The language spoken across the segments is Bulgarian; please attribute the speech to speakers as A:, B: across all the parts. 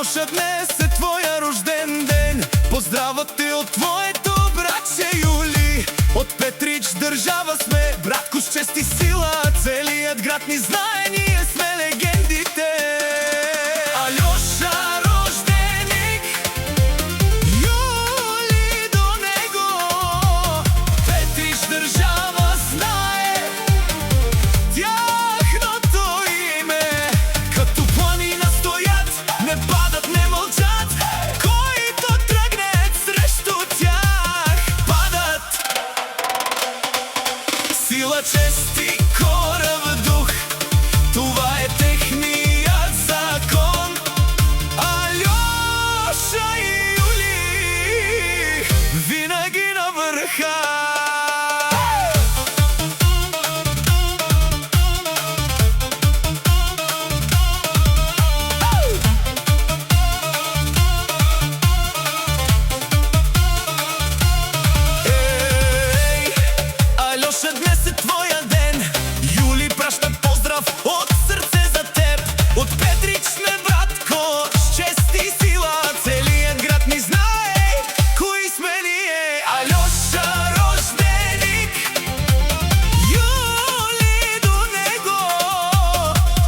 A: Алёша, днес е твоя рожден ден. Поздравя те от твоето братче Юли. От Петрич държава сме, братко, с чест и сила. Целият град ни знае, ние сме легендите. Алёша рожденик, Юли до него. Петрич държава знае тяхното име. Като планина стоят, не падат, не мълчат. Който тръгне срещу тях, падат. Сила, чест и корав дух, това е техният закон. Алёша и Юли винаги на върха. Алёша, днес е твоя ден. Юли праща поздрав от сърце за теб. От Петрич сме, братко, с чест и сила. Целият град ни знае кои сме ние. Алёша рожденик, Юли до него.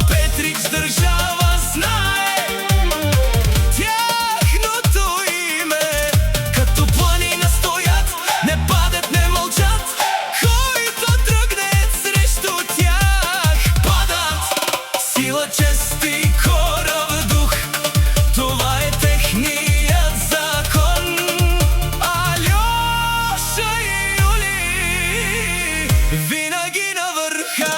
A: Петрич държава знае тяхното име. Като планина стоят, не падат, не мълчат. Който тръгне срещу тях, падат. Сила, чест и корав дух, това е техният закон. Алёша и Юли винаги на върха.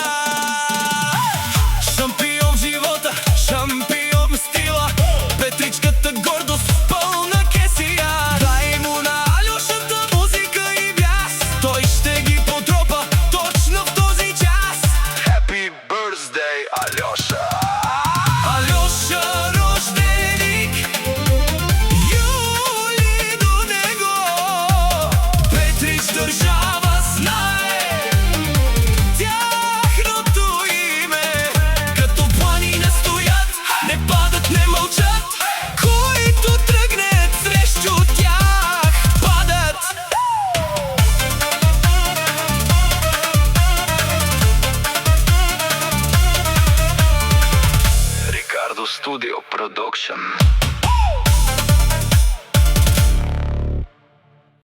A: Шампион в живота, шампион в стила. Петричката гордост пълна кесия. Дай му на Алёшата музика и бяс. Той ще ги потропа точно в този час.
B: Happy birthday, Алёша!
A: Алёша рожденик, Юли до него. Петрич държава знае тяхното име. Като планина стоят, не падат, не мълчат. Които тръгнат срещу тях, падат.
B: Ricardo Studio Production.